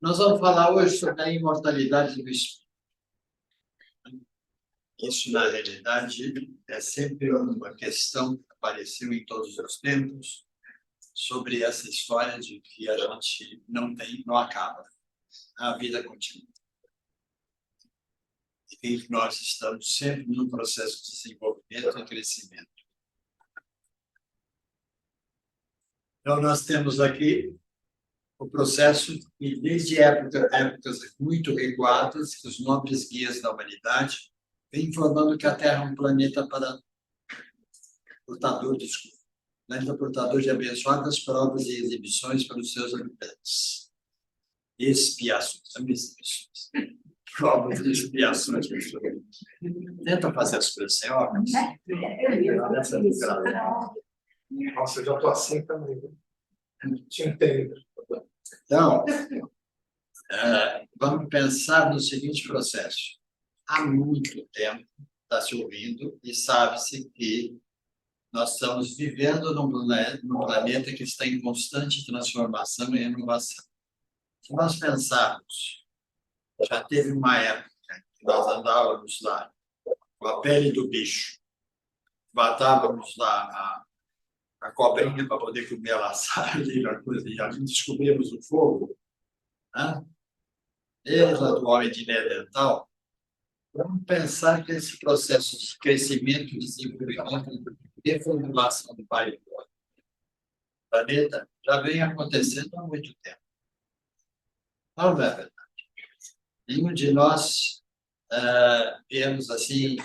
Nós vamos falar hoje sobre a imortalidade do espírito. Isso, na realidade, é sempre uma questão que apareceu em todos os tempos, sobre essa história de que a gente não acaba. A vida continua. E que nós estamos sempre num processo de desenvolvimento e crescimento. Então, nós temos aqui o processo que, desde épocas muito recuadas, que os nobres guias da humanidade vêm informando que a Terra é um planeta portador de abençoadas provas e exibições para os seus habitantes. Expiações. Provas e expiações. Tenta fazer as coisas sem óculos. Nossa, eu já estou assim também. Te entendo. Então, vamos pensar no seguinte processo. Há muito tempo está se ouvindo e sabe-se que nós estamos vivendo num planeta que está em constante transformação e renovação. Se nós pensarmos, já teve uma época que nós andávamos lá com a pele do bicho, matávamos lá a cobrinha para poder comer a laçada e a coisa, e ali descobrimos o fogo, né? Desde do homem de Neandertal. Vamos pensar que esse processo de crescimento, desenvolvimento, reformulação do planeta já vem acontecendo há muito tempo. Não é verdade? Nenhum de nós viemos assim,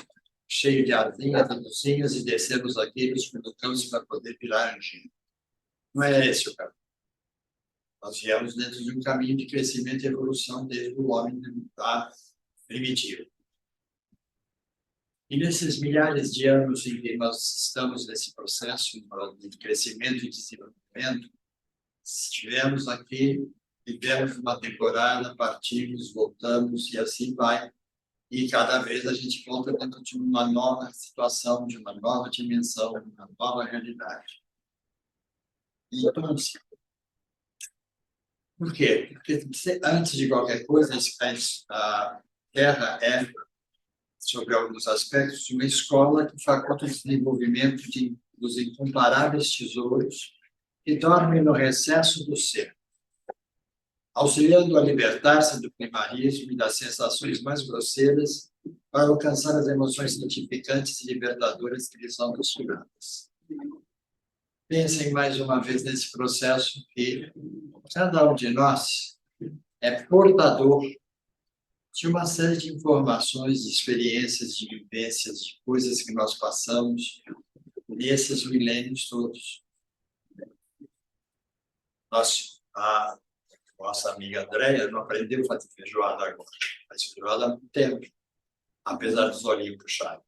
cheio de asinhas, de luzinhas, e descemos aqui, nos colocamos para poder virar anjinho. Não é esse o caminho. Nós viemos dentro de um caminho de crescimento e evolução desde o homem primitivo. E nesses milhares de anos em que nós estamos nesse processo de crescimento e desenvolvimento, estivemos aqui, vivemos uma temporada, partimos, voltamos e assim vai. E cada vez a gente volta dentro de uma nova situação, de uma nova dimensão, de uma nova realidade. Então, por quê? Porque antes de qualquer coisa, a Terra é, sobre alguns aspectos, uma escola que faculta o desenvolvimento dos incomparáveis tesouros que dormem no recesso do ser, auxiliando a libertar-se do primarismo e das sensações mais grosseiras para alcançar as emoções santificantes e libertadoras que lhes são costuradas. Pensem mais uma vez nesse processo que cada um de nós é portador de uma série de informações, de experiências, de vivências, de coisas que nós passamos nesses milênios todos. A nossa amiga Andréia não aprendeu a fazer feijoada agora, faz feijoada há muito tempo, apesar dos olhinhos puxados.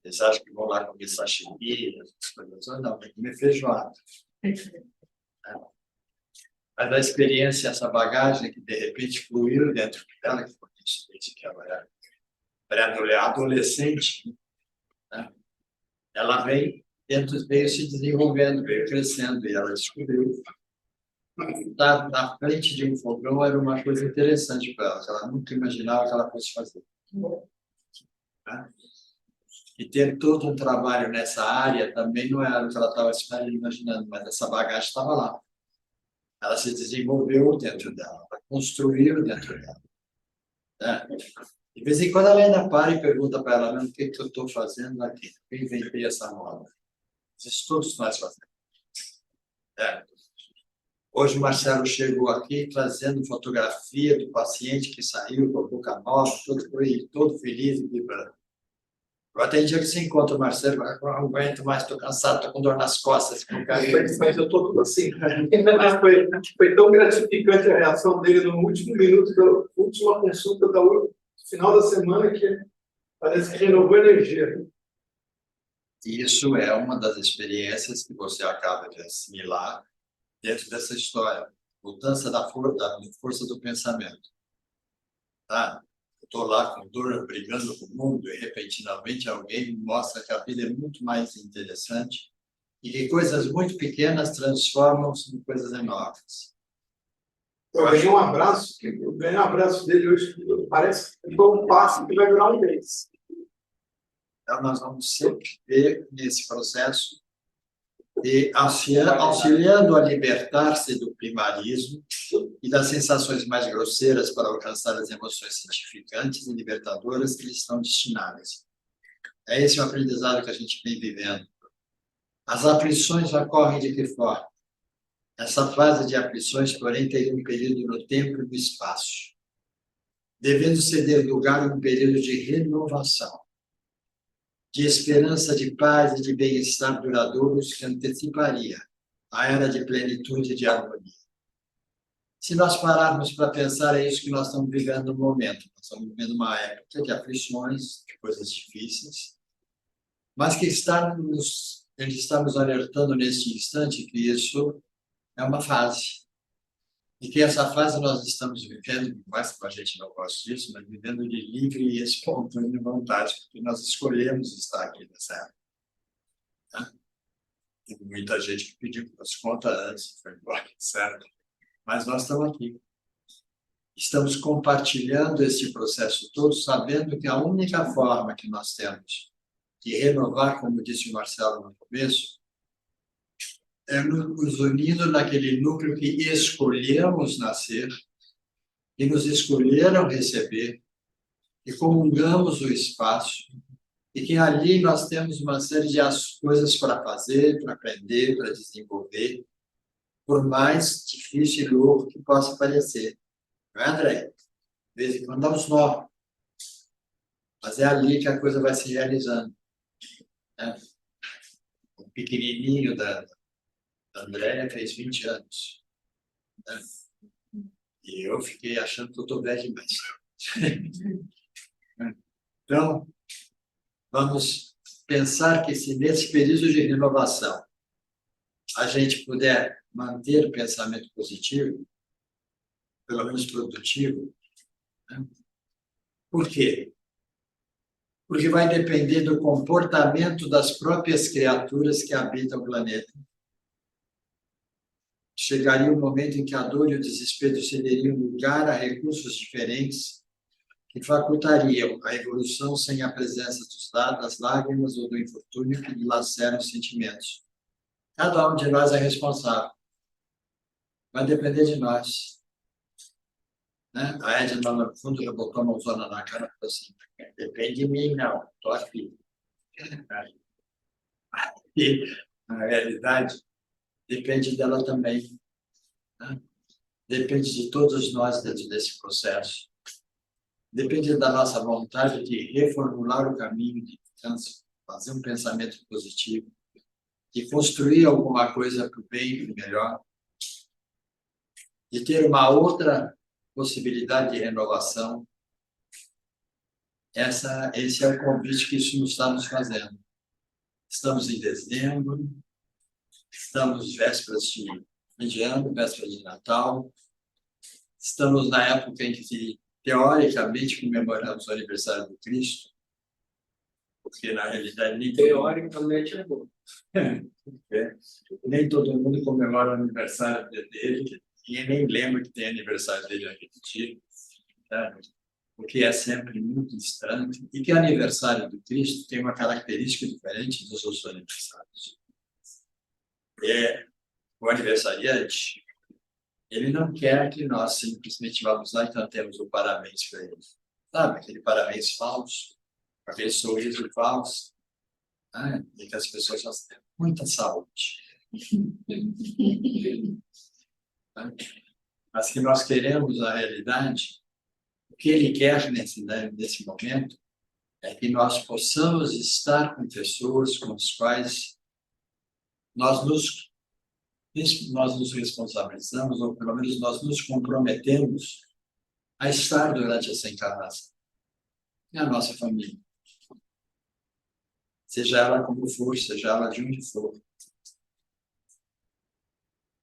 Eles acham que vão lá comer sashimi, essas coisas. Não, tem que comer feijoada. Mas a experiência, essa bagagem que de repente fluiu dentro dela, que foi isso que ela era pré-adolescente, né? Ela veio se desenvolvendo, veio crescendo, e ela descobriu. Na frente de um fogão era uma coisa interessante para ela, que ela nunca imaginava que ela fosse fazer. Né? E ter todo um trabalho nessa área também não era o que ela estava imaginando, mas essa bagagem estava lá. Ela se desenvolveu dentro dela, ela construiu dentro dela. Né? De vez em quando ela ainda para e pergunta para ela, o que eu estou fazendo aqui? Eu inventei essa moda. Isso todos nós fazemos. Hoje o Marcelo chegou aqui trazendo fotografia do paciente que saiu com a boca nova, todo feliz e vibrando. Eu tem dia que você encontra o Marcelo, eu não aguento mais, estou cansado, estou com dor nas costas. Mas eu estou tudo assim. Foi tão gratificante a reação dele no último minuto da última consulta do final da semana que parece que renovou a energia. Isso é uma das experiências que você acaba de assimilar dentro dessa história. Mudança da força do pensamento. Tá? Estou lá com dor, brigando com o mundo, e repentinamente alguém me mostra que a vida é muito mais interessante e que coisas muito pequenas transformam-se em coisas enormes. Eu ganhei um abraço, eu ganhei um abraço dele hoje, parece que foi um passo que vai virar um mês. Então, nós vamos sempre ver nesse processo e auxiliando a libertar-se do primarismo e das sensações mais grosseiras para alcançar as emoções santificantes e libertadoras que lhes estão destinadas. É esse o aprendizado que a gente vem vivendo. As aflições ocorrem de que forma? Essa fase de aflições, porém, teria um período no tempo e no espaço, devendo ceder lugar a um período de renovação, de esperança de paz e de bem-estar duradouros que anteciparia a era de plenitude e de harmonia. Se nós pararmos para pensar, é isso que nós estamos vivendo no momento. Nós estamos vivendo uma época de aflições, de coisas difíceis, mas que ele está nos alertando neste instante que isso é uma fase. E que essa fase nós estamos vivendo, mais que a gente não gosta disso, mas vivendo de livre e espontânea vontade, porque nós escolhemos estar aqui nessa época. Né? Tem muita gente que pediu as contas antes, foi embora, certo? Mas nós estamos aqui. Estamos compartilhando esse processo todo, sabendo que a única forma que nós temos de renovar, como disse o Marcelo no começo, é nos unindo naquele núcleo que escolhemos nascer, e nos escolheram receber, e comungamos o espaço, e que ali nós temos uma série de coisas para fazer, para aprender, para desenvolver, por mais difícil e louco que possa parecer. Não é, André? De vez em quando dá uns nó, mas é ali que a coisa vai se realizando. Né? O pequenininho da Andréia fez 20 anos. Né? E eu fiquei achando que eu estou velho demais. Então, vamos pensar que se nesse período de renovação a gente puder manter o pensamento positivo, pelo menos produtivo, né? Por quê? Porque vai depender do comportamento das próprias criaturas que habitam o planeta. Chegaria um momento em que a dor e o desespero cederiam lugar a recursos diferentes que facultariam a evolução sem a presença das lágrimas ou do infortúnio que dilaceram os sentimentos. Cada um de nós é responsável. Vai depender de nós. Né? A Edna, no fundo, já botou a mãozona na cara e falou assim, depende de mim, não. Estou aqui. E, na realidade, depende dela também. Né? Depende de todos nós dentro desse processo. Depende da nossa vontade de reformular o caminho, de fazer um pensamento positivo, de construir alguma coisa para o bem e para o melhor, de ter uma outra possibilidade de renovação. Esse é o convite que isso nos está nos fazendo. Estamos em dezembro, estamos vésperas de fim de ano, véspera de Natal, estamos na época em que, teoricamente, comemoramos o aniversário do Cristo, porque, na realidade, nem Teoricamente é bom. Nem todo mundo comemora o aniversário dele, e nem lembra que tem aniversário dele naquele dia, né? Porque é sempre muito distante, e que o aniversário do Cristo tem uma característica diferente dos outros aniversários. O aniversariante, ele não quer que nós simplesmente vamos lá e cantemos o parabéns para ele. Sabe, aquele parabéns falso, aquele sorriso falso, né? E que as pessoas já têm muita saúde. Mas que nós queremos, na realidade, o que ele quer nesse momento é que nós possamos estar com pessoas com as quais nós nos responsabilizamos, ou pelo menos nós nos comprometemos a estar durante essa encarnação. E a nossa família. Seja ela como for, seja ela de onde for.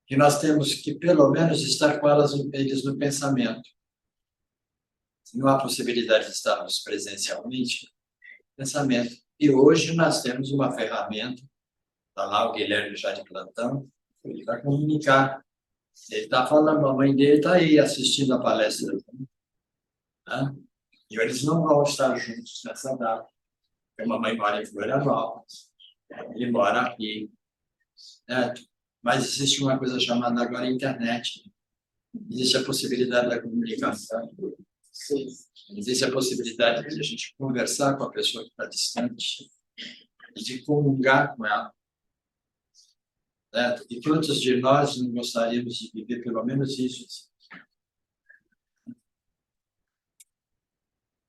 Que nós temos que, pelo menos, estar com eles no pensamento. Se não há possibilidade de estarmos presencialmente, pensamento. E hoje nós temos uma ferramenta, está lá o Guilherme já de plantão, ele vai comunicar Ele está falando, a mãe dele está aí assistindo a palestra. Né? E eles não vão estar juntos nessa data. Porque a mamãe mora em Florianópolis, ele mora aqui. Né? Mas existe uma coisa chamada agora internet. Existe a possibilidade da comunicação. Existe a possibilidade de a gente conversar com a pessoa que está distante e de comungar com ela. Certo? E quantos de nós não gostaríamos de viver pelo menos isso?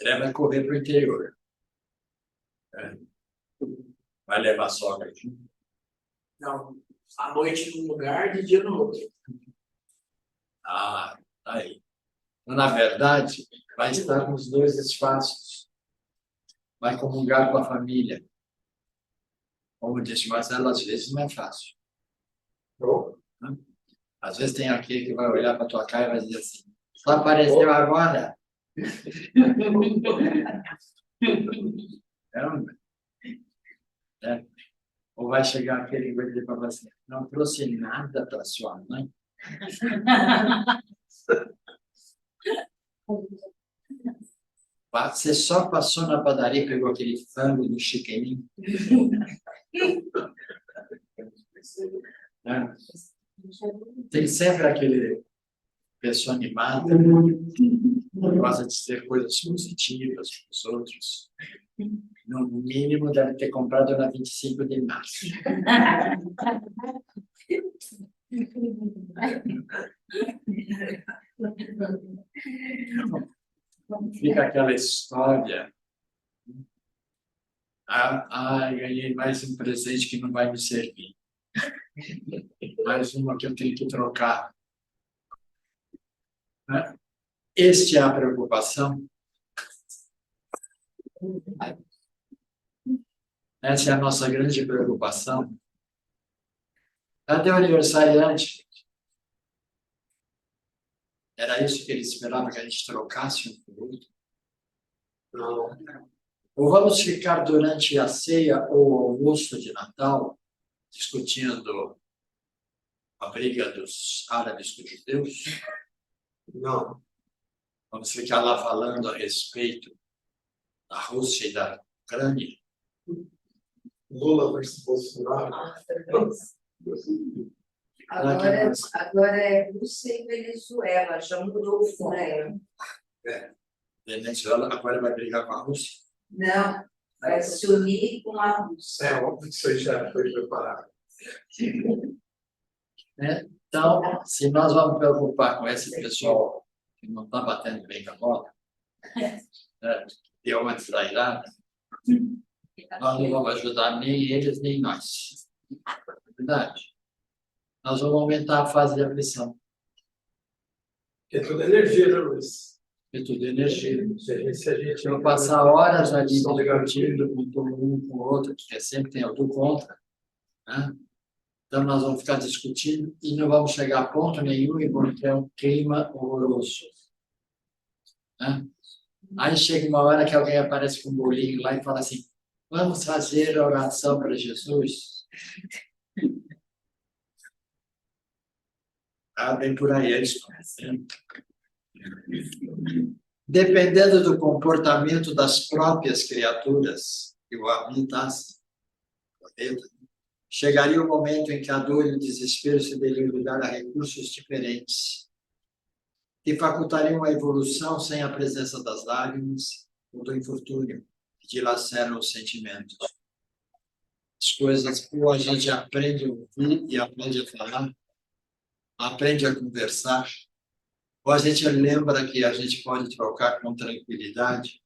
Ele vai correr para o interior. Vai levar a sogra aqui. Não, à noite num lugar, de dia no outro. Ah, tá aí. Então, na verdade, vai estar nos dois espaços. Vai comungar com a família. Como disse Marcelo, às vezes não é fácil. Né? Às vezes tem aquele que vai olhar para a tua cara e vai dizer assim, só apareceu agora? É. Ou vai chegar aquele que vai dizer para você, não trouxe nada para sua mãe? Você só passou na padaria e pegou aquele frango do chiqueirinho? É. Tem sempre aquele pessoa animada que gosta de dizer coisas positivas para os outros. No mínimo, deve ter comprado na 25 de março. Fica aquela história. Ganhei mais um presente que não vai me servir. Mais uma que eu tenho que trocar. Esta é a preocupação. Essa é a nossa grande preocupação. Cadê o aniversariante? Era isso que ele esperava que a gente trocasse um por outro? Não. Ou vamos ficar durante a ceia ou o almoço de Natal discutindo a briga dos árabes com os judeus? Não. Vamos ficar lá falando a respeito da Rússia e da Ucrânia? Lula versus Bolsonaro. Agora é Rússia e Venezuela, já mudou o fundo. Venezuela agora vai brigar com a Rússia? Não, vai se unir com a Rússia. É óbvio que isso aí já foi preparado. Então, se nós vamos preocupar com esse pessoal que não está batendo bem na bola, deu uma desairada, nós não vamos ajudar nem eles, nem nós. Verdade? Nós vamos aumentar a fase de aflição. É tudo energia, né, Luiz? É tudo energia. Se a gente Eu passar horas ali discutindo com um com o outro, porque sempre tem algo contra, né? Então nós vamos ficar discutindo e não vamos chegar a ponto nenhum e vamos ter um clima horroroso. Né? Aí chega uma hora que alguém aparece com um bolinho lá e fala assim, vamos fazer a oração para Jesus? Bem por aí, é isso. Dependendo do comportamento das próprias criaturas que o habitassem, chegaria o momento em que a dor e o desespero se deveriam dar a recursos diferentes, que facultariam a evolução sem a presença das lágrimas ou do infortúnio, que dilaceram os sentimentos. As coisas, ou a gente aprende a ouvir e aprende a falar, aprende a conversar, ou a gente lembra que a gente pode trocar com tranquilidade,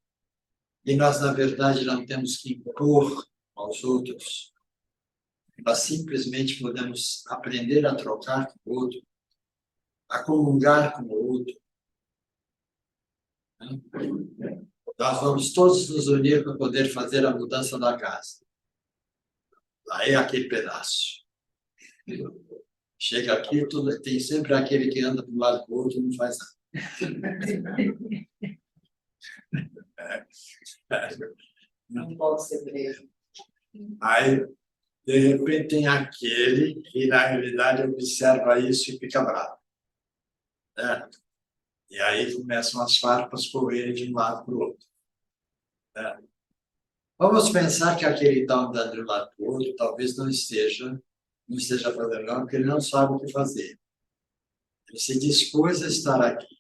e nós, na verdade, não temos que impor aos outros. Nós simplesmente podemos aprender a trocar com o outro, a comungar com o outro. Nós vamos todos nos unir para poder fazer a mudança da casa. Aí é aquele pedaço. Chega aqui, tem sempre aquele que anda para um lado para o outro e não faz nada. Não pode ser mesmo. Aí, de repente, tem aquele que, na realidade, observa isso e fica bravo. né? E aí começam as farpas correrem de um lado para o outro, né? Vamos pensar que aquele que está andando de um lado para o outro talvez não esteja fazendo nada, porque ele não sabe o que fazer. Ele se dispôs a estar aqui,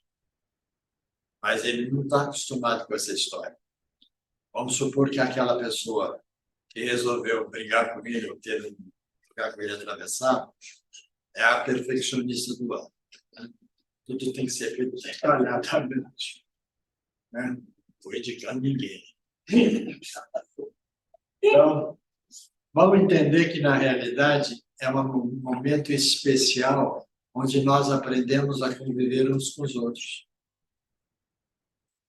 mas ele não está acostumado com essa história. Vamos supor que aquela pessoa que resolveu brigar com ele, ou ter um lugar com ele atravessado, é a perfeccionista do ano, né? Tudo tem que ser feito detalhadamente, né? Não vou indicando ninguém. Então, vamos entender que, na realidade, é um momento especial onde nós aprendemos a conviver uns com os outros.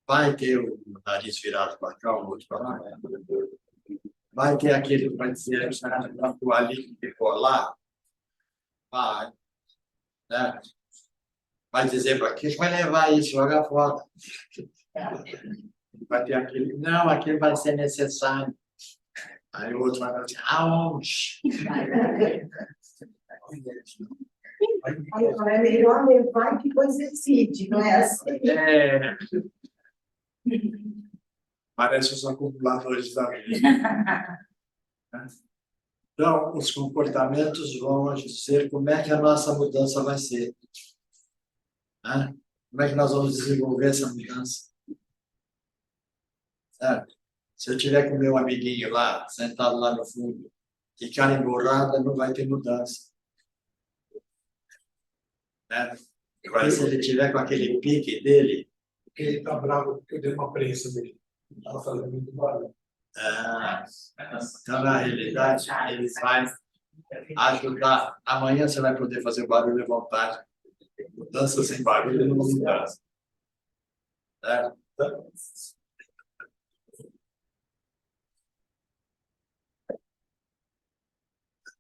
Vai ter o nariz virado para cá, o outro para lá. Vai ter aquele que vai dizer que a toalhinha que ficou lá. Vai, né? Vai dizer para quem vai levar isso, jogar fora. Vai ter aquele, não, aquele vai ser necessário. Aí o outro vai dizer, aonde? É melhor levar que depois decide, não é assim? É. Parece os acumuladores da vida. Então, os comportamentos vão dizer como é que a nossa mudança vai ser, né? Como é que nós vamos desenvolver essa mudança? Certo? Se eu tiver com meu amiguinho lá, sentado lá no fundo, e cara emborrada, não vai ter mudança, né? Agora, se ele tiver com aquele pique dele, Porque ele está bravo porque eu dei uma prensa dele. Estava fazendo muito barulho. então, na realidade, ele vai ajudar. Amanhã você vai poder fazer barulho à vontade. Mudança sem barulho não é mudança. Certo?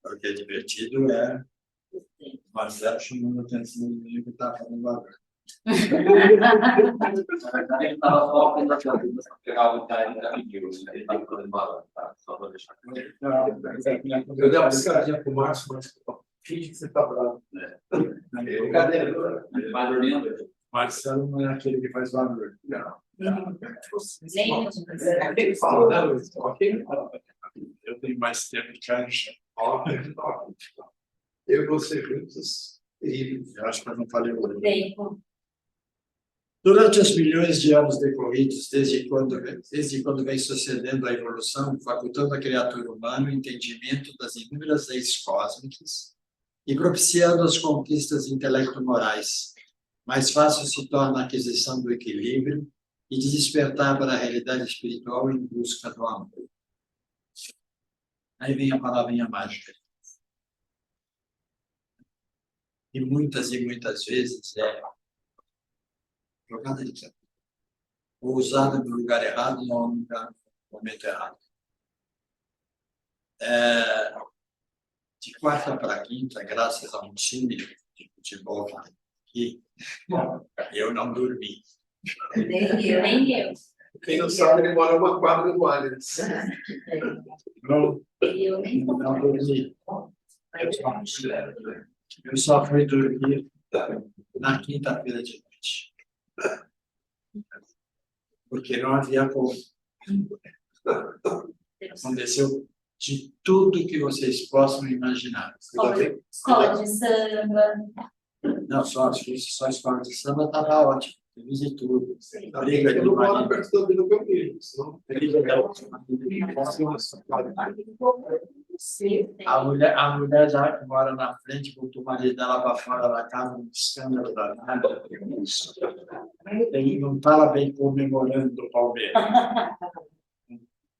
Porque é divertido é Marcelo chamando a atenção do que está fazendo barulho. Ele estava só fazendo aquela coisa para pegar o cara e ele estava fazendo barulho, tá? Só para deixar claro. Eu dei uma piscadinha pro Márcio, mas finge que você está bravo. Cadê? Ele vai dormindo? Marcelo não é aquele que faz barulho. Não. Quem fala, né, Luiz? Quem fala? Eu tenho mais tempo que a gente. Eu e você juntos. E Eu acho que eu não falei o nome. Tempo. Durante os milhões de anos decorridos, desde quando vem sucedendo a evolução, facultando à criatura humana o entendimento das inúmeras leis cósmicas e propiciando as conquistas intelecto-morais, mais fácil se torna a aquisição do equilíbrio e de despertar para a realidade espiritual em busca do amor. Aí vem a palavrinha mágica. E muitas vezes é jogada de tempo. Ou usada no lugar errado, no momento errado. De quarta para quinta, graças a um time de futebol aqui, eu não dormi. Nem eu. quem não sabe, ele mora numa quadra do Allianz. Não, Eu nem não dormi. Eu só fui dormir na quinta-feira de noite. Porque não havia como. Aconteceu de tudo que vocês possam imaginar. Escola de samba. Não, só a escola de samba estava ótimo. Fiz de tudo. Briga de Eu não moro marido. perto da Vila Belmiro, senão Briga de a mulher já que mora na frente, botou o marido dela para fora da casa, um escândalo danado. Ele não estava bem comemorando o Palmeiras.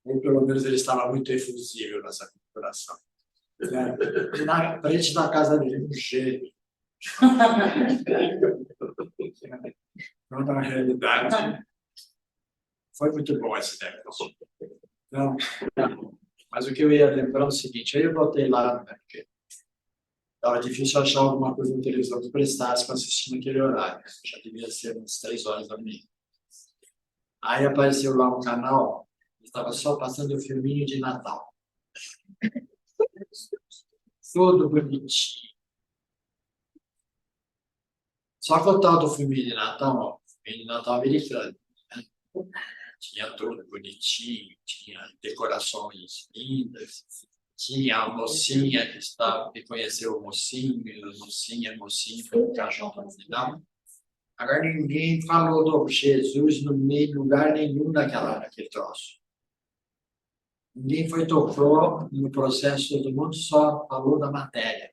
Ou pelo menos ele estava muito efusivo nessa comemoração. Na frente da casa dele, um jeito. Então, na realidade, foi muito bom esse negócio. Então, mas o que eu ia lembrar é o seguinte, aí eu botei lá, né, porque estava difícil achar alguma coisa na televisão que prestasse para assistir naquele horário. Já devia ser umas 3 horas da manhã. Aí apareceu lá um canal, estava só passando o filminho de Natal. Todo bonitinho. Só que o tal do filme de Natal, ó, filme de Natal americano, né? Tinha tudo bonitinho, tinha decorações lindas, tinha a mocinha que conheceu o mocinho, e a mocinha, foi ficar junto no final. Agora ninguém falou do Jesus no meio lugar nenhum daquele troço. Ninguém tocou no processo, todo mundo só falou da matéria,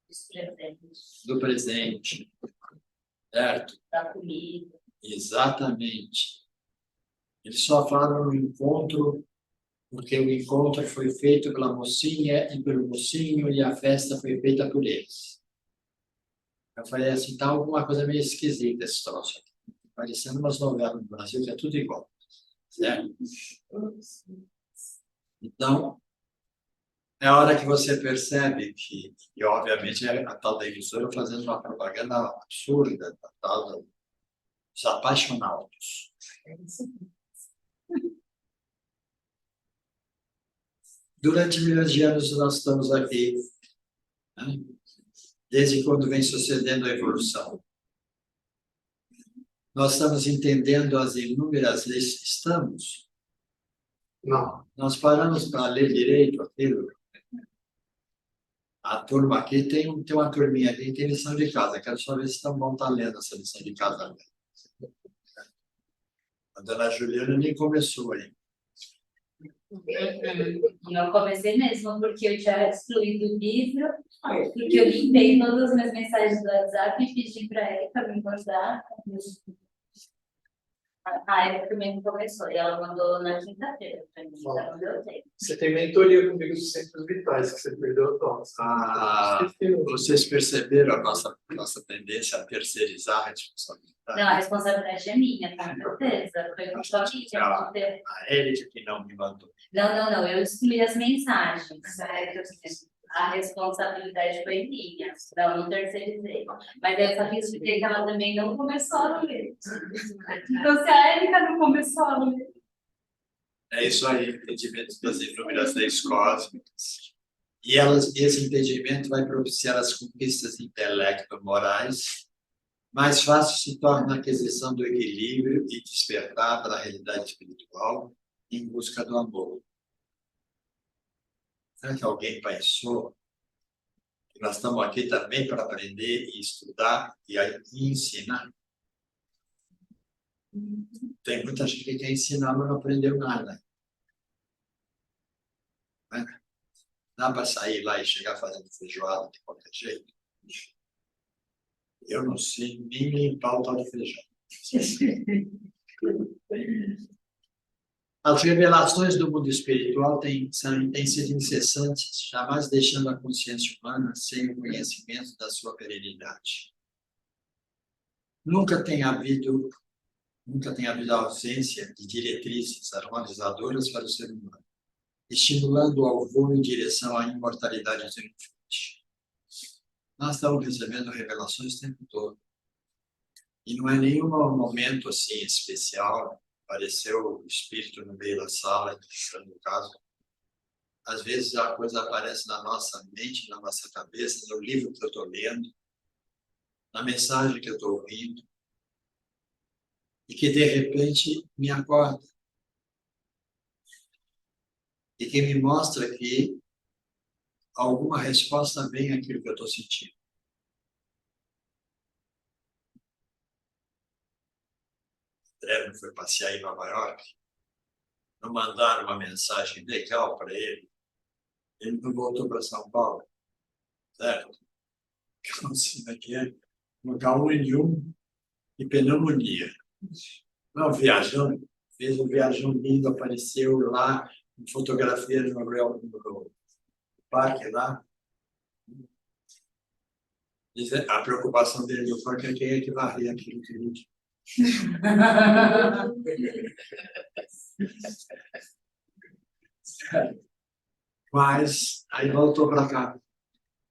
Os presentes, do presente, certo? da comida. Exatamente. Eles só falam no encontro, porque o encontro foi feito pela mocinha e pelo mocinho, e a festa foi feita por eles. Eu falei assim, tá alguma coisa meio esquisita esse troço aqui. Parecendo umas novelas no Brasil, que é tudo igual. Certo? Então, é a hora que você percebe que, e obviamente, é a tal da emissora fazendo uma propaganda absurda, a tal dos apaixonados. Durante milhões de anos nós estamos aqui, né? Desde quando vem sucedendo a evolução. Nós estamos entendendo as inúmeras leis, estamos. Não. Nós paramos para ler direito aquilo. A turma aqui tem uma turminha aqui que tem lição de casa. Quero só ver se vão estar lendo essa lição de casa. A dona Juliana nem começou ainda. Não comecei mesmo, porque eu tinha excluído o livro, porque eu limpei todas as minhas mensagens do WhatsApp e pedi para ela para me mandar. A época também começou, e ela mandou na quinta-feira para mim, então não deu tempo. Você tem mentoria comigo dos centros vitais, que você perdeu a tosse. Vocês perceberam a nossa tendência a terceirizar a responsabilidade? Não, a responsabilidade é minha, com certeza. Foi com só que A Érica que não me mandou. Não, eu excluí as mensagens. A responsabilidade foi minha, não terceirizei. Mas eu só expliquei que ela também não começou a ler. Então, se a Érica não começou a ler. É isso aí, entendimento das inúmeras leis cósmicas. E esse entendimento vai propiciar as conquistas intelecto-morais. Mais fácil se torna a aquisição do equilíbrio e despertar para a realidade espiritual em busca do amor. Será que alguém pensou que nós estamos aqui também para aprender e estudar e ensinar? Tem muita gente que quer ensinar, mas não aprendeu nada. Dá para sair lá e chegar fazendo feijoada de qualquer jeito? Eu não sei nem limpar o tal do feijão. As revelações do mundo espiritual têm sido incessantes, jamais deixando a consciência humana sem o conhecimento da sua perenidade. Nunca tem havido a ausência de diretrizes harmonizadoras para o ser humano, estimulando ao voo em direção à imortalidade triunfante. Nós estamos recebendo revelações o tempo todo. E não é nenhum momento assim especial. Apareceu o espírito no meio da sala, no caso. Às vezes a coisa aparece na nossa mente, na nossa cabeça, no livro que eu estou lendo, na mensagem que eu estou ouvindo, e que de repente me acorda. E que me mostra que alguma resposta vem àquilo que eu estou sentindo. André foi passear em Nova York, não mandaram uma mensagem legal para ele, ele não voltou para São Paulo, certo? Então, aqui é lugar nenhum e pneumonia. Não, viajando, fez um viajão lindo, apareceu lá, em fotografia no parque lá. A preocupação dele no parque é quem é que varre aquilo que ele Mas aí voltou para cá. O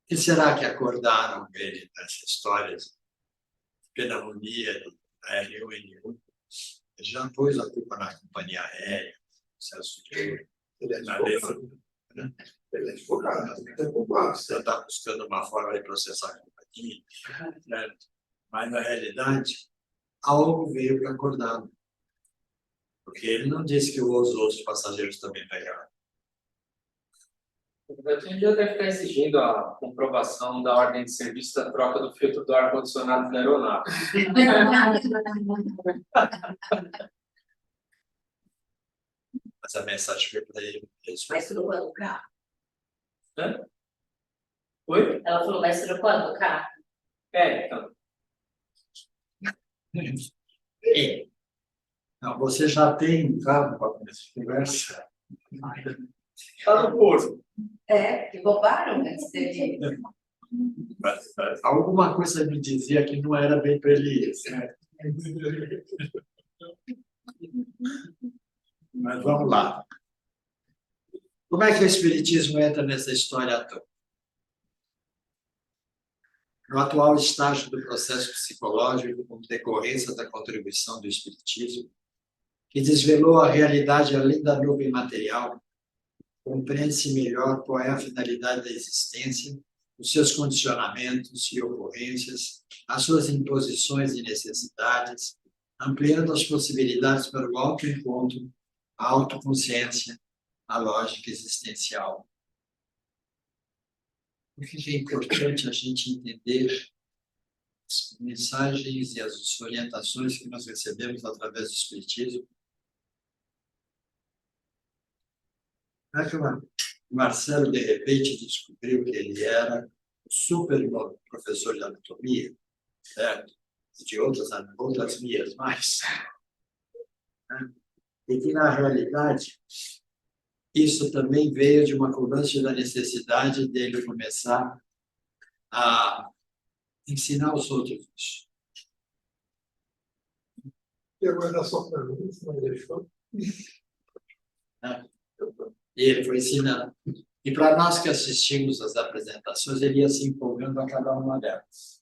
que será que acordaram ele nessa história de pneumonia do R1N1? Ele já pôs a culpa na companhia aérea, Celso de Ele é advogado. Ele é advogado. Você está buscando uma forma de processar a companhia, certo? Mas, na realidade, algo veio para acordá-lo. Porque ele não disse que os outros passageiros também pegaram. O Betinho já deve estar exigindo a comprovação da ordem de serviço da troca do filtro do ar-condicionado da aeronave. Mas a mensagem foi para ele mesmo. Mas trocou do carro. Oi? Ela falou, mas trocou do carro? Então. Não, você já tem um carro para começar a conversa? Tá no curso. Que roubaram antes dele. Alguma coisa me dizia que não era bem para ele ir, certo? Mas vamos lá. Como é que o Espiritismo entra nessa história toda? No atual estágio do processo psicológico, como decorrência da contribuição do Espiritismo, que desvelou a realidade além da nuvem material, compreende-se melhor qual é a finalidade da existência, os seus condicionamentos e ocorrências, as suas imposições e necessidades, ampliando as possibilidades para o autoencontro, a autoconsciência, a lógica existencial. Por que é importante a gente entender as mensagens e as orientações que nós recebemos através do Espiritismo? Não é que o Marcelo, de repente, descobriu que ele era um super professor de anatomia, certo? E de outras vias mais. E que, na realidade, isso também veio de uma cobrança da necessidade dele começar a ensinar os outros isso. E agora só para mim, se não deixou. E ele foi ensinando. E para nós que assistimos às apresentações, ele ia se empolgando a cada uma delas.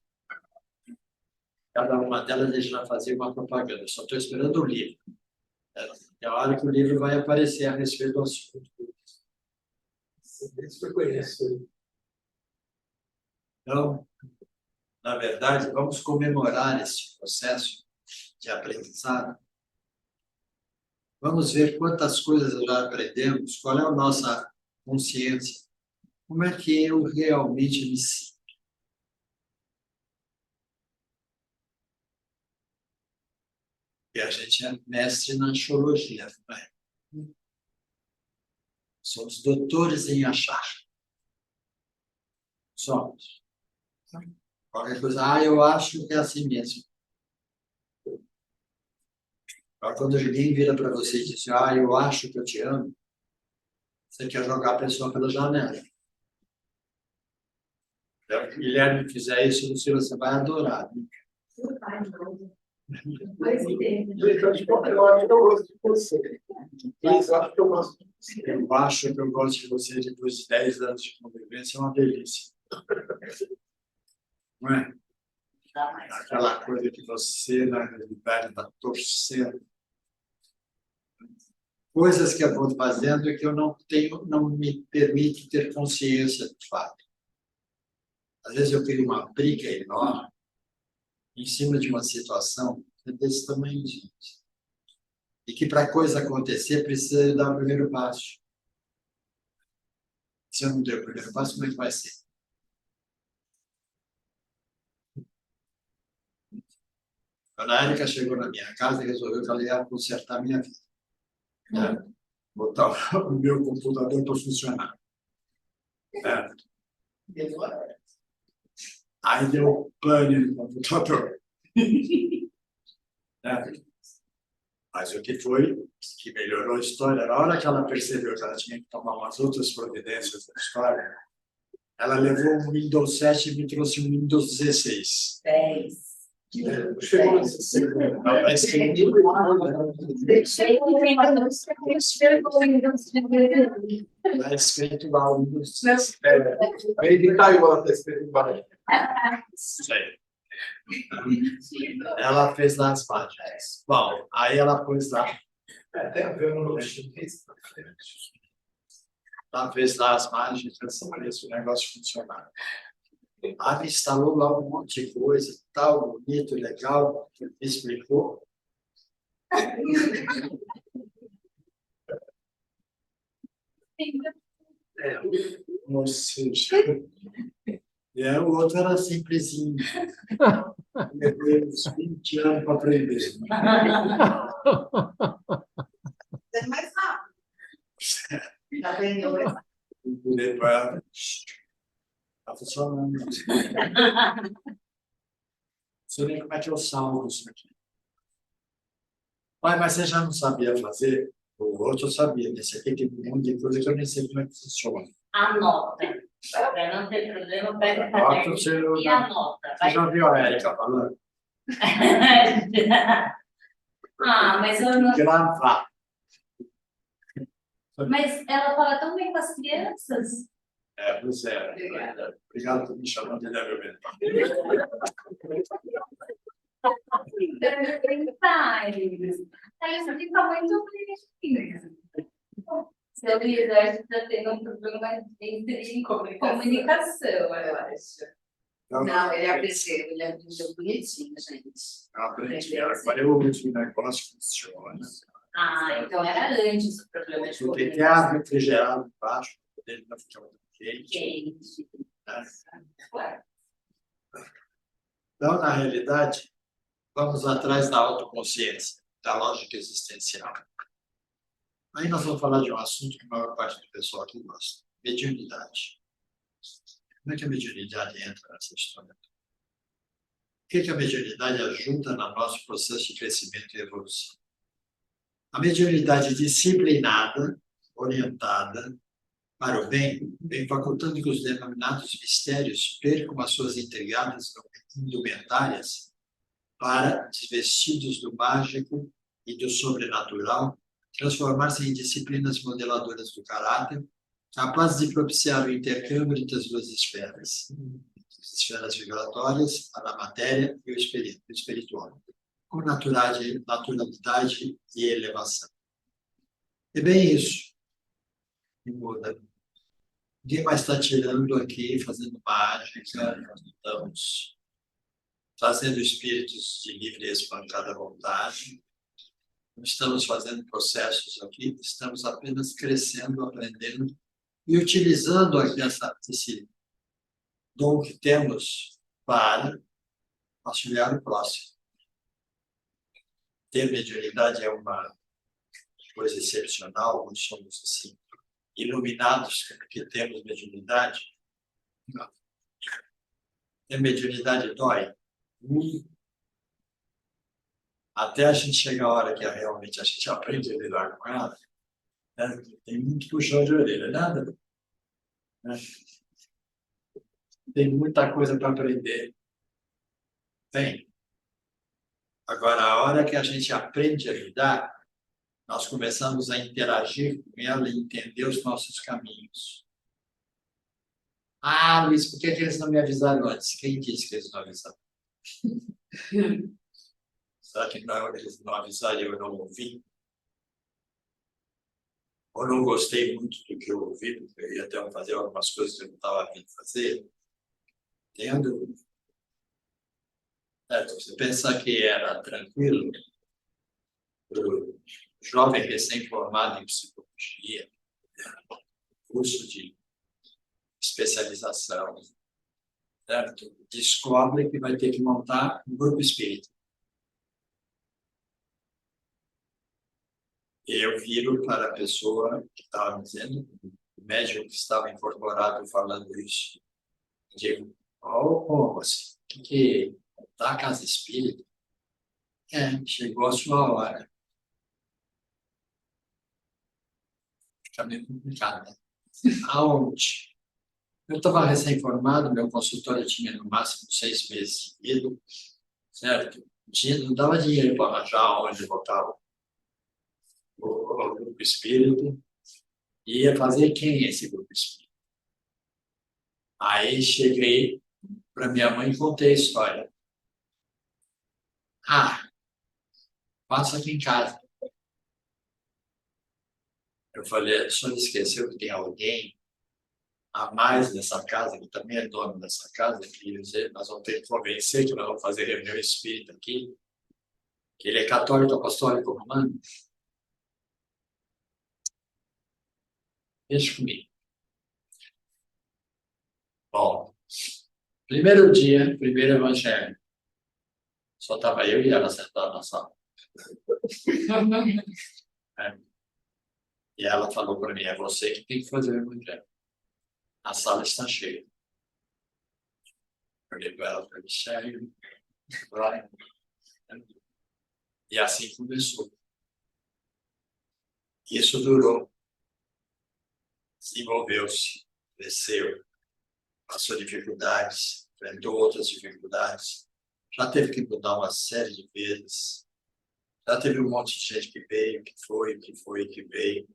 Cada uma delas ele já fazia uma propaganda. Eu só estou esperando o livro. É a hora que o livro vai aparecer a respeito do assunto. Isso eu conheço. Então, na verdade, vamos comemorar esse processo de aprendizado. Vamos ver quantas coisas já aprendemos, qual é a nossa consciência, como é que eu realmente me sinto. E a gente é mestre na axiologia também. Somos doutores em achar. Somos. Qualquer coisa, eu acho que é assim mesmo. Agora, quando alguém vira para você e diz, eu acho que eu te amo, você quer jogar a pessoa pela janela. Se o Guilherme fizer isso, você vai adorar. Eu acho que eu gosto de você. Mas eu acho que eu gosto de você. Eu acho que eu gosto de você depois de 10 anos de convivência, é uma delícia. Não é? Aquela coisa que você, na realidade, está torcendo. Coisas que eu vou fazendo e que eu não me permite ter consciência do fato. Às vezes eu crio uma briga enorme em cima de uma situação desse tamanho, gente. E que para a coisa acontecer precisa dar o primeiro passo. Se eu não der o primeiro passo, como é que vai ser? Quando a Érica chegou na minha casa e resolveu que ela ia consertar a minha vida. Botar o meu computador para funcionar. Aí deu pane no computador. Mas o que foi que melhorou a história? Na hora que ela percebeu que ela tinha que tomar umas outras providências da história, ela levou um Windows 7 e me trouxe um Windows 16. 10. Chegou a 60. Não, vai ser Está escrito lá o Windows 16. Aí de Taiwan está escrito embaixo. Isso aí. Ela fez lá as páginas. Bom, aí ela pôs lá. Tem a ver no chinês. Ela fez lá as páginas para saber se o negócio funcionava. Ah, me instalou lá um monte de coisa, tal, bonito, legal, me explicou. Ou seja, e aí o outro era simplesinho. Levei uns 20 anos para aprender. É mais rápido. Aprendeu mais rápido. Depois, está funcionando. Não sei nem como é que eu salvo isso aqui. Pai, mas você já não sabia fazer? O outro eu sabia. Esse aqui tem um monte de coisa que eu nem sei como é que funciona. Anota. Para não ter problema, pega o Anota, caderno você- e anota. Você já viu a Érica falando? Ah, mas eu não. Gravar. Mas ela fala tão bem com as crianças. Pois é. Obrigada. Obrigado por me chamar de débil mental. Aí fica muito bonitinho. Seu líder, acho que está tendo um problema entre comunicação, eu acho. Não, ele aprendeu bonitinho, gente. Eu aprendi. Agora eu uso o negócio que funciona. Ah, então era antes o problema de Eu tentei comunicação. refrigerado embaixo, para ele não ficar muito quente. Gente, Né? claro. Então, na realidade, vamos atrás da autoconsciência, da lógica existencial. Aí nós vamos falar de um assunto que a maior parte do pessoal aqui gosta: mediunidade. Como é que a mediunidade entra nessa história? O que a mediunidade ajuda no nosso processo de crescimento e evolução? A mediunidade disciplinada, orientada para o bem, vem facultando que os denominados mistérios percam as suas intrigadas indumentárias para, desvestidos do mágico e do sobrenatural, transformar-se em disciplinas modeladoras do caráter, capazes de propiciar o intercâmbio entre as duas esferas, as esferas vibratórias, a da matéria e o espiritual, com naturalidade e elevação. É bem isso que muda. Ninguém mais está tirando aqui, fazendo mágica, nós não estamos fazendo espíritos de livre e espancada vontade, não estamos fazendo processos aqui, estamos apenas crescendo, aprendendo e utilizando aqui esse dom que temos para auxiliar o próximo. Ter mediunidade é uma coisa excepcional, nós somos assim, iluminados porque temos mediunidade. Não. Ter mediunidade dói. Até a gente chegar a hora que realmente a gente aprende a lidar com ela, né? Tem muito puxão de orelha, nada. Né? Tem muita coisa para aprender. Tem. Agora, a hora que a gente aprende a lidar, nós começamos a interagir com ela e entender os nossos caminhos. Ah, Luiz, por que eles não me avisaram antes? Quem disse que eles não avisaram? Será que não, eles não avisaram e eu não ouvi? Ou não gostei muito do que eu ouvi, porque eu ia até fazer algumas coisas que eu não estava a fim de fazer? Entendo. Você pensar que era tranquilo, o jovem recém-formado em psicologia, curso de especialização, certo? Descobre que vai ter que montar um grupo espírita. Eu viro para a pessoa que estava me dizendo, o médium que estava incorporado falando isso. Digo, como assim? O que tá a casa espírita? Chegou a sua hora. Fica meio complicado, né? Aonde? Eu estava recém-formado, meu consultório tinha no máximo 6 meses de vida, certo? Não dava dinheiro para arranjar onde botar o grupo espírita. E ia fazer quem é esse grupo espírita? Aí cheguei para minha mãe e contei a história. Ah, passa aqui em casa. Eu falei, a senhora esqueceu que tem alguém a mais nessa casa, que também é dono dessa casa, queria dizer, nós vamos ter que convencer que nós vamos fazer reunião espírita aqui, que ele é católico apostólico romano. Deixa comigo. Bom, primeiro dia, primeiro evangelho. Só estava eu e ela sentada na sala. E ela falou para mim, é você que tem que fazer o evangelho. A sala está cheia. Eu olhei para ela, falei, sério? Vai. E assim começou. Isso durou. Desenvolveu-se, cresceu, passou dificuldades, enfrentou outras dificuldades. Já teve que mudar uma série de vezes. Já teve um monte de gente que veio, que foi, que veio.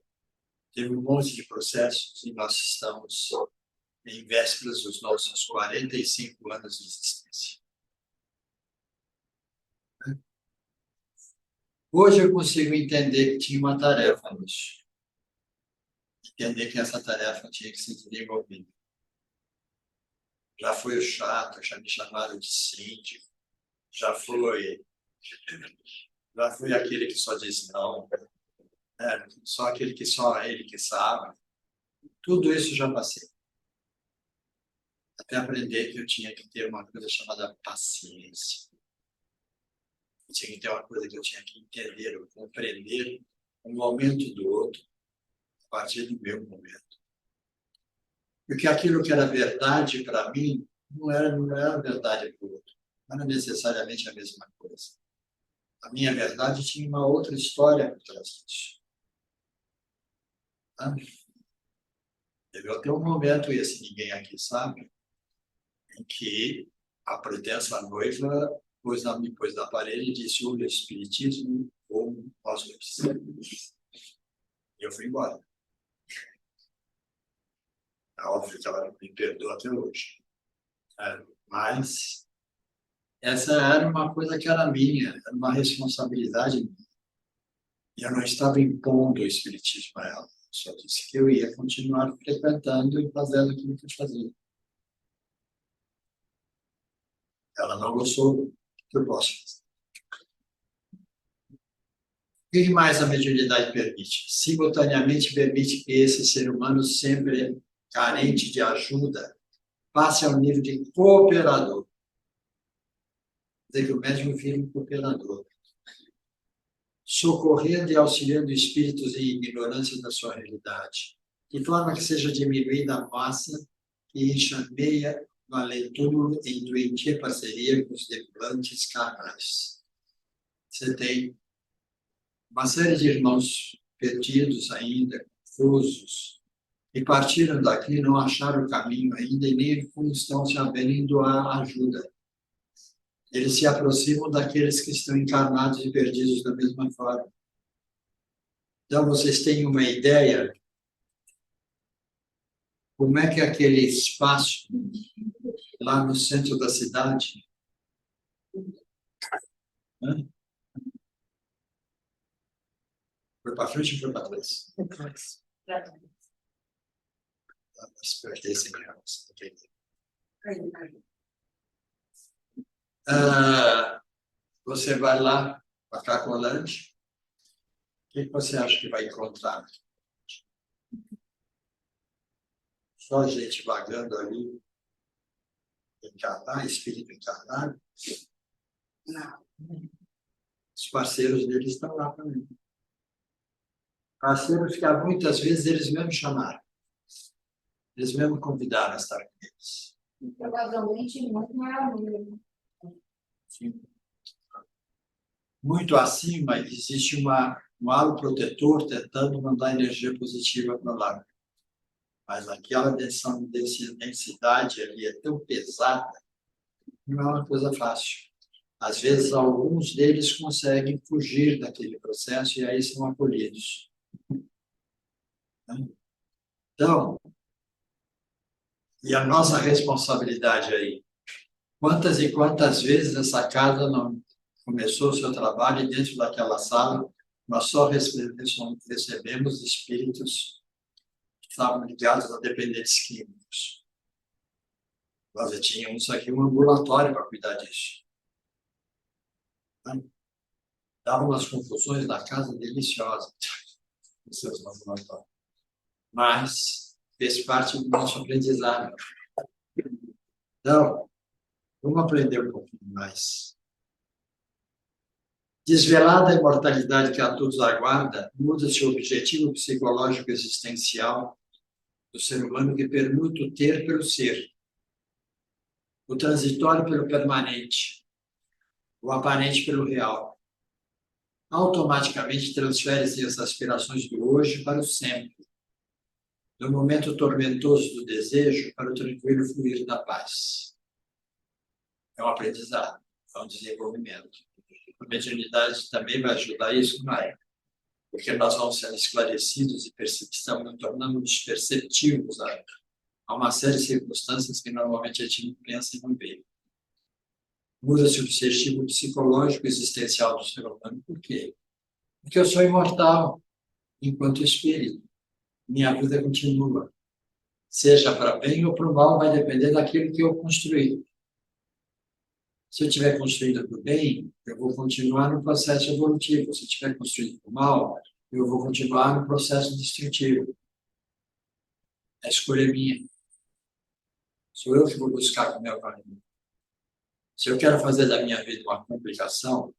Teve um monte de processos e nós estamos em vésperas dos nossos 45 anos de existência. Hoje eu consigo entender que tinha uma tarefa nisso. Entender que essa tarefa tinha que ser desenvolvida. Já foi o chato, já me chamaram de síndico, já foi aquele que só diz não, só aquele que só ele que sabe. Tudo isso já passei. Até aprender que eu tinha que ter uma coisa chamada paciência. Eu tinha que ter uma coisa que eu tinha que entender, ou compreender um momento do outro, a partir do meu momento. Porque aquilo que era verdade para mim, não era verdade para o outro. Não era necessariamente a mesma coisa. A minha verdade tinha uma outra história por trás disso. Teve até um momento, esse ninguém aqui sabe, em que a pretensa noiva me pôs na parede e disse: o espiritismo ou nós não precisamos. E eu fui embora. É óbvio que ela me perdoa até hoje. Mas essa era uma coisa que era minha, era uma responsabilidade minha. E eu não estava impondo o espiritismo a ela. Só disse que eu ia continuar frequentando e fazendo aquilo que eu fazia. Ela não gostou do que eu posso fazer. O que mais a mediunidade permite? Simultaneamente permite que esse ser humano, sempre carente de ajuda, passe ao nível de cooperador. Quer dizer que o médium vira um cooperador. Socorrendo e auxiliando espíritos em ignorância da sua realidade, de forma que seja diminuída a massa que enxameia no além-túmulo em doentia parceria com os debutantes carnais. Você tem uma série de irmãos perdidos ainda, confusos, e partiram daqui, não acharam o caminho ainda e nem estão se abrindo à ajuda. Eles se aproximam daqueles que estão encarnados e perdidos da mesma forma. Então, vocês têm uma ideia como é que aquele espaço lá no centro da cidade foi para frente ou foi para trás? Mas pertencem a nós. Você vai lá para Cracolândia, o que você acha que vai encontrar? Só gente vagando ali, encarnar, espírito encarnado? Não. Os parceiros deles estão lá também. Parceiros que muitas vezes eles mesmos chamaram. Eles mesmos convidaram a estar com eles. Provavelmente muito maior número. Sim. Muito acima, existe um halo protetor tentando mandar energia positiva para lá. Mas aquela densidade ali é tão pesada, não é uma coisa fácil. Às vezes, alguns deles conseguem fugir daquele processo e aí são acolhidos. Então, e a nossa responsabilidade aí? Quantas e quantas vezes essa casa não começou o seu trabalho e dentro daquela sala nós só recebemos espíritos estavam ligados a dependentes químicos. Nós já tínhamos aqui um ambulatório para cuidar disso. Dava umas confusões na casa deliciosas, os seus ambulatórios. Mas fez parte do nosso aprendizado. Então, vamos aprender um pouquinho mais. Desvelada a imortalidade que a todos aguarda, muda-se o objetivo psicológico existencial do ser humano que permuta o ter pelo ser, o transitório pelo permanente, o aparente pelo real. Automaticamente transfere-se as aspirações do hoje para o sempre, do momento tormentoso do desejo para o tranquilo fluir da paz. É um aprendizado, é um desenvolvimento. A mediunidade também vai ajudar isso, não é? Porque nós vamos sendo esclarecidos e estamos tornando-nos perceptivos a uma série de circunstâncias que normalmente a gente não pensa e não vê. Muda-se o objetivo psicológico existencial do ser humano. Por quê? Porque eu sou imortal enquanto espírito. Minha vida continua. Seja para bem ou para o mal, vai depender daquilo que eu construí. Se eu estiver construído para o bem, eu vou continuar no processo evolutivo. Se eu estiver construído para o mal, eu vou continuar no processo destrutivo. A escolha é minha. Sou eu que vou buscar com o meu caminho. Se eu quero fazer da minha vida uma complicação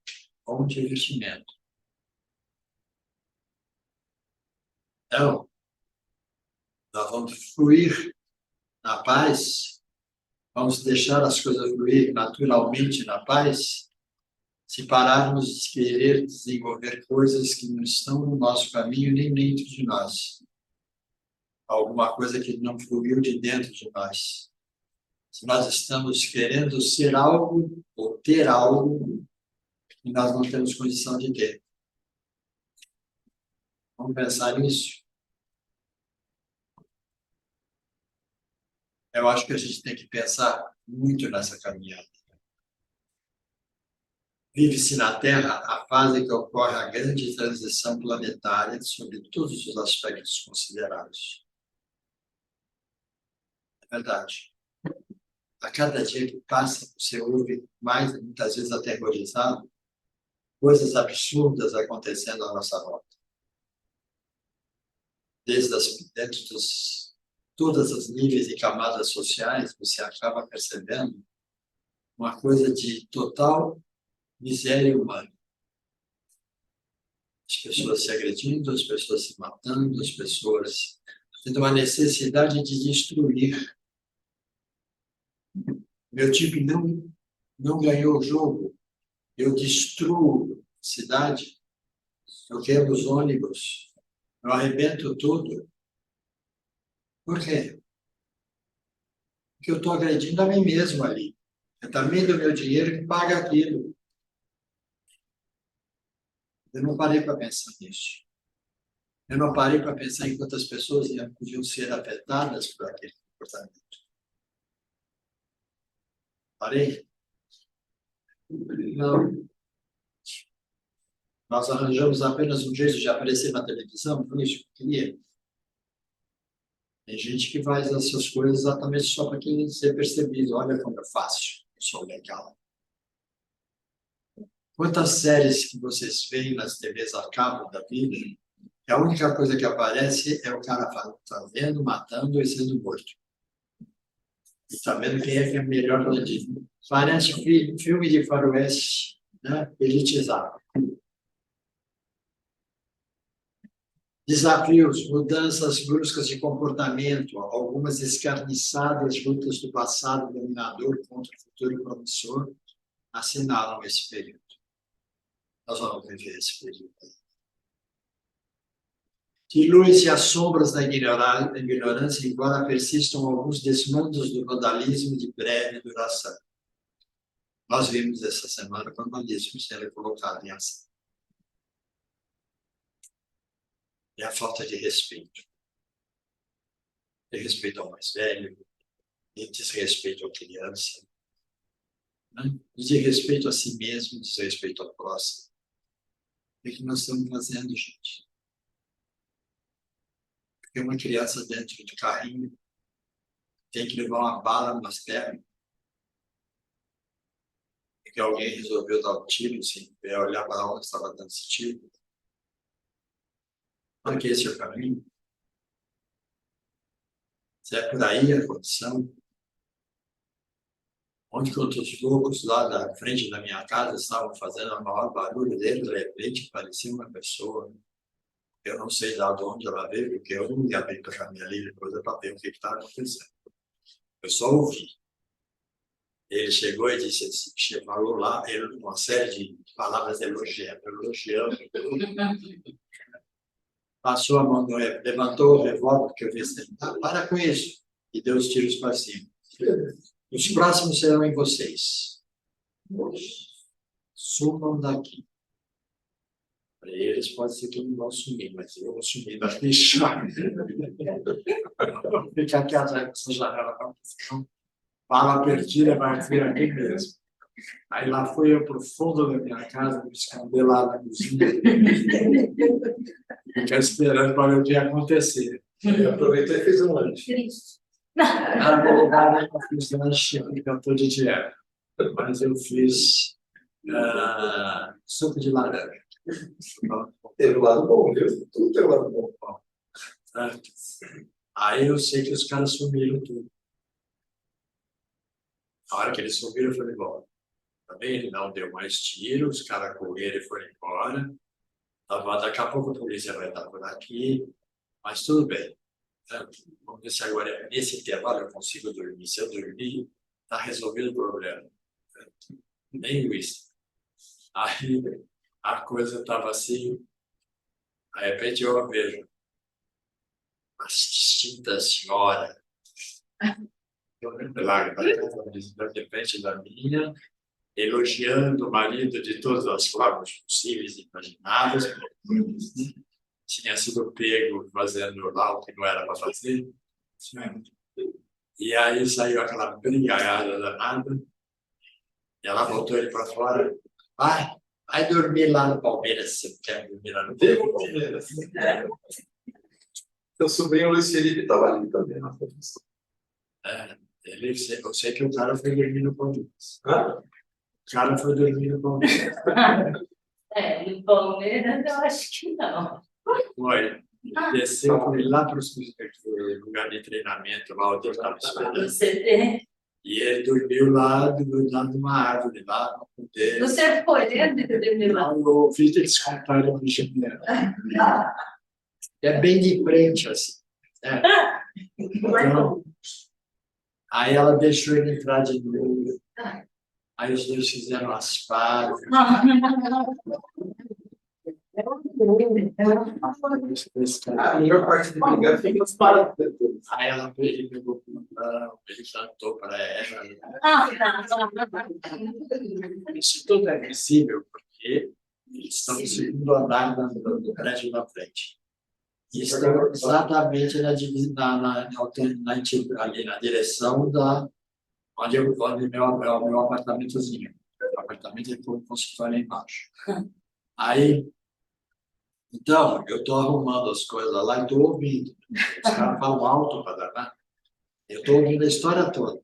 ou um divertimento. Então, nós vamos fluir na paz, vamos deixar as coisas fluir naturalmente na paz, se pararmos de querer desenvolver coisas que não estão no nosso caminho nem dentro de nós. Alguma coisa que não fluiu de dentro de nós. Se nós estamos querendo ser algo ou ter algo e nós não temos condição de ter. Vamos pensar nisso. Eu acho que a gente tem que pensar muito nessa caminhada. Vive-se na Terra a fase que ocorre a grande transição planetária sobre todos os aspectos considerados. É verdade. A cada dia que passa, você ouve mais, muitas vezes aterrorizado, coisas absurdas acontecendo à nossa volta. Dentro dos todas as níveis e camadas sociais, você acaba percebendo uma coisa de total miséria humana. As pessoas se agredindo, as pessoas se matando, as pessoas tendo uma necessidade de destruir. Meu tipo não ganhou o jogo. Eu destruo a cidade, eu quebro os ônibus, eu arrebento tudo. Por quê? Porque eu estou agredindo a mim mesmo ali. É também do meu dinheiro que paga aquilo. Eu não parei para pensar nisso. Eu não parei para pensar em quantas pessoas podiam ser afetadas por aquele comportamento. Parei? Não. Nós arranjamos apenas um jeito de aparecer na televisão, foi isso que eu queria. Tem gente que faz essas coisas exatamente só para querer ser percebido. Olha como é fácil, eu sou legal. Quantas séries que vocês veem nas TVs a cabo da vida, que a única coisa que aparece é o cara fazendo, matando e sendo morto. E sabendo quem é melhor bandido. Parece filme de faroeste, né? Elitizado. Desafios, mudanças bruscas de comportamento, algumas escarniçadas lutas do passado dominador contra o futuro promissor, assinalam esse período. Nós vamos viver esse período. Dilui-se as sombras da ignorância, embora persistam alguns desmandos do vandalismo de breve duração. Nós vimos essa semana o vandalismo sendo colocado em ação. É a falta de respeito. De respeito ao mais velho, de desrespeito à criança, né? De respeito a si mesmo, de desrespeito ao próximo. O que nós estamos fazendo, gente? Tem uma criança dentro do carrinho, tem que levar uma bala nas pernas, porque alguém resolveu dar um tiro, sem olhar para onde estava dando esse tiro. Olha que esse é o caminho. Se é por aí a condição, onde outros loucos lá da frente da minha casa estavam fazendo o maior barulho deles, de repente parecia uma pessoa. Eu não sei de onde ela veio, porque eu não ia abrir para a família ali depois para ver o que estava acontecendo. Eu só ouvi. Ele chegou e disse assim, falou lá, ele, uma série de palavras elogiando. Passou a mão, levantou o revólver que eu vi assim, para com isso, e deu os tiros para cima. Os próximos serão em vocês. Sumam daqui. Para eles pode ser que eu não vou sumir, mas eu vou sumir da deixar. Fica aqui atrás dessa janela para não. Fala perdida, vai vir aqui mesmo. Aí lá fui eu para o fundo da minha casa, me esconder lá na cozinha. Ficar esperando para ver o que ia acontecer. Eu aproveitei e fiz um lanche. Triste. Na verdade, eu fiz lanche porque eu estou de dieta. Mas eu fiz suco de laranja. Teve um lado bom, viu? Tudo teve um lado bom. Certo? Aí eu sei que os caras sumiram tudo. Na hora que eles sumiram, eu falei, bom, também ele não deu mais tiro, os caras correram e foram embora. Daqui a pouco a polícia vai estar por aqui, mas tudo bem. Vamos ver se agora, nesse intervalo, eu consigo dormir. Se eu dormir, está resolvido o problema. Nem isso. Aí a coisa estava assim, de repente eu vejo uma distinta senhora lá de frente da minha, elogiando o marido de todas as formas possíveis e imagináveis. Tinha sido pego fazendo lá o que não era para fazer. E aí saiu aquela brigaiada danada. E ela botou ele para fora. Vai dormir lá no Palmeiras, se você quer dormir lá no Palmeiras. Seu sobrinho Luiz Felipe estava ali também na produção. Eu sei que o cara foi dormir no Palmeiras. Hã? O cara foi dormir no Palmeiras. No Palmeiras, eu acho que não. Foi. Desceu, foi lá para o lugar de treinamento, lá onde eu estava No esperando. CT. E ele dormiu lá do lado de uma árvore, lá no poder. Você foi dentro de dormir lá? Eu ouvi eles contarem o janela. É bem de frente, assim. Então, aí ela deixou ele entrar de novo. Aí os dois fizeram as pazes. A melhor parte de brigar fica nos parados depois. Aí ela pegou o mão, ele cantou para ela. Isso tudo é visível porque eles estão no segundo andar do prédio da frente. E estão exatamente ali na direção da onde meu apartamentozinho. O apartamento é como se fosse embaixo. Aí, então, eu estou arrumando as coisas lá e estou ouvindo. Os caras falam alto para danar. Eu estou ouvindo a história toda.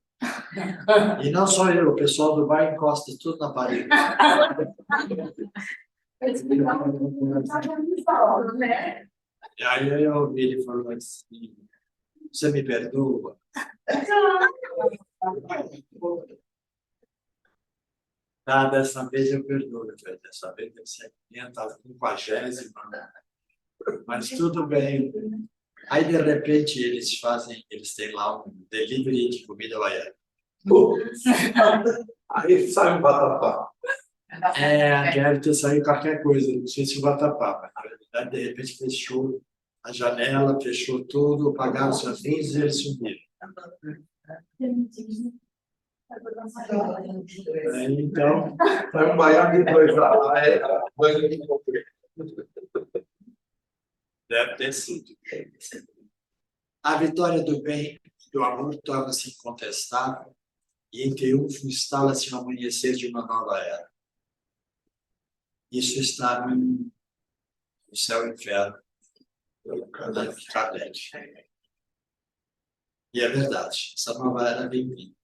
E não só eu, o pessoal do bar encosta tudo na parede. E aí eu ouvi ele falando assim, você me perdoa? Dessa vez eu perdoo, dessa vez deve ser a 50ª, mas tudo bem. Aí, de repente, eles têm lá um delivery de comida baiana. Aí sai um vatapá. Deve ter saído qualquer coisa, não sei se o vatapá, mas na verdade, de repente, fechou a janela, fechou tudo, apagaram suas luzes e eles subiram. Então, Sai um baiano de dois lá. deve ter sido. A vitória do bem e do amor torna-se incontestável e em triunfo instala-se o amanhecer de uma nova era. Isso está no céu e inferno. Kardec. E é verdade, essa nova era bem-vinda.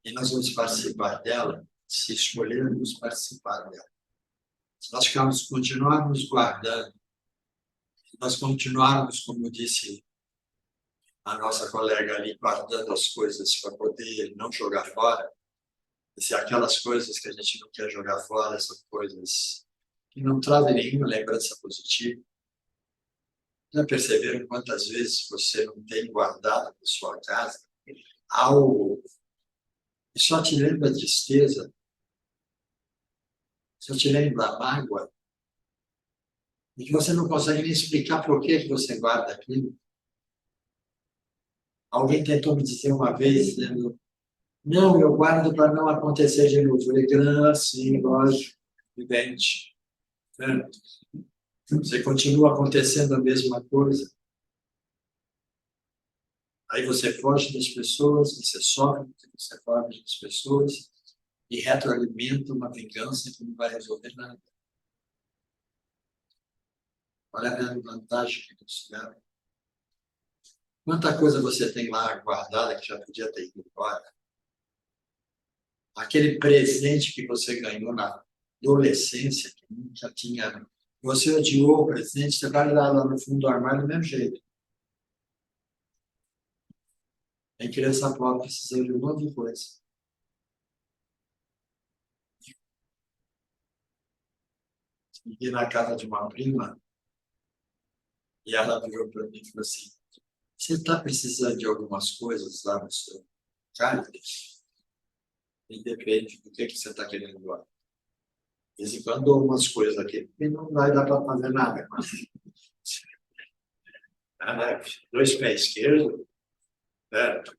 E nós vamos participar dela, se escolhermos participar dela. Se nós continuarmos guardando, se nós continuarmos, como disse a nossa colega ali, guardando as coisas para poder não jogar fora, e se aquelas coisas que a gente não quer jogar fora são coisas que não trazem nenhuma lembrança positiva, já perceberam quantas vezes você não tem guardado na sua casa algo que só te lembra tristeza, só te lembra mágoa, e que você não consegue nem explicar por que você guarda aquilo? Alguém tentou me dizer uma vez, dizendo, não, eu guardo para não acontecer de novo. Eu falei, sim, lógico, evidente. Você continua acontecendo a mesma coisa. Aí você foge das pessoas, você sofre, você foge das pessoas e retroalimenta uma vingança que não vai resolver nada. Olha a vantagem que isso dá. Quanta coisa você tem lá guardada que já podia ter ido embora. Aquele presente que você ganhou na adolescência, que nunca tinha. Você odiou o presente, você vai lá no fundo do armário do mesmo jeito. Tem criança pobre precisando de um monte de coisa. Ir na casa de uma prima e ela virou para mim e falou assim: você está precisando de algumas coisas lá no seu cálice? E depende do que você está querendo doar. De vez em quando dou algumas coisas aqui, porque não vai dar para fazer nada. Dois pés esquerdos, certo?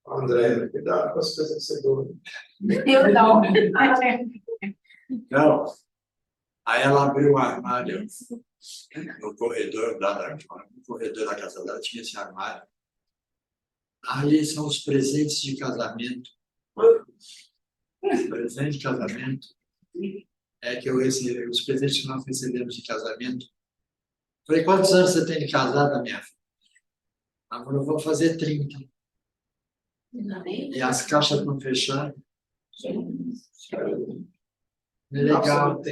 André, cuidado com as coisas que você doa. Eu não. Não. Aí ela abriu o armário no corredor da casa dela, tinha esse armário. Ali são os presentes de casamento. Presente de casamento é que eu recebi, os presentes que nós recebemos de casamento. Falei, quantos anos você tem de casada, minha filha? Ela falou, eu vou fazer 30. E as caixas estão fechadas. Legal.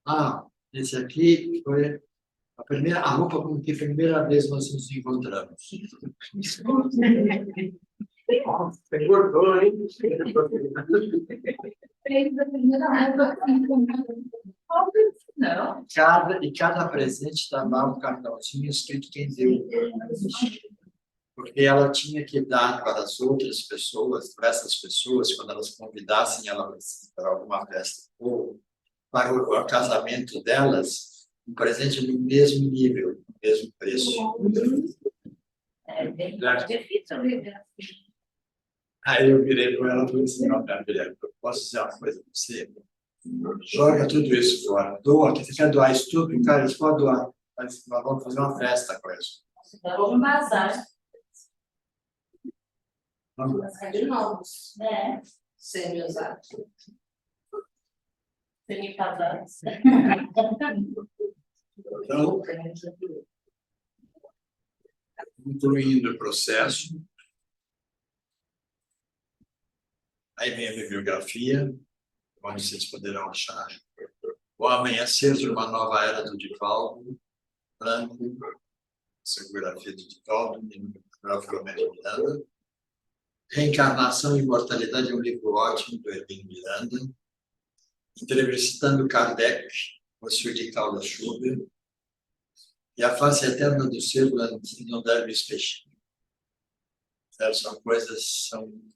Ah, esse aqui foi a roupa com que a primeira vez nós nos encontramos. Engordou, hein? Não. Cada presente dava um cartãozinho escrito quem deu. Porque ela tinha que dar para as outras pessoas, para essas pessoas, quando elas convidassem ela para alguma festa ou para o casamento delas, um presente no mesmo nível, no mesmo preço. É bem difícil viver. Aí eu virei para ela e falei assim, ó, minha filha, eu posso dizer uma coisa para você? Joga tudo isso fora. Doa, que você quer doar isso tudo, cara, isso pode doar. Mas nós vamos fazer uma festa com isso. Vamos massagem. Vamos. De novos, É. semi-usados. Semi-casados. Então, concluindo o processo, aí vem a bibliografia, onde vocês poderão achar O Amanhecer de uma Nova Era do Divaldo, Branco, Psicografia do Divaldo, Manuel Filomeno Miranda. Reencarnação e Imortalidade é um livro ótimo do Hermínio Miranda. Entrevistando Kardec, Monsieur de Caldas Schubert. E A Face Eterna do Ser, do Antônio Dervis Peixinho. São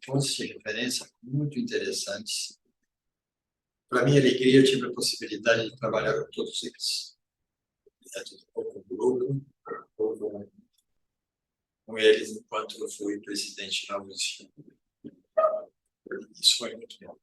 pontos de referência muito interessantes. Para minha alegria, eu tive a possibilidade de trabalhar com todos eles. Ou com o grupo, ou com eles, enquanto eu fui presidente na USP. Isso foi muito bom.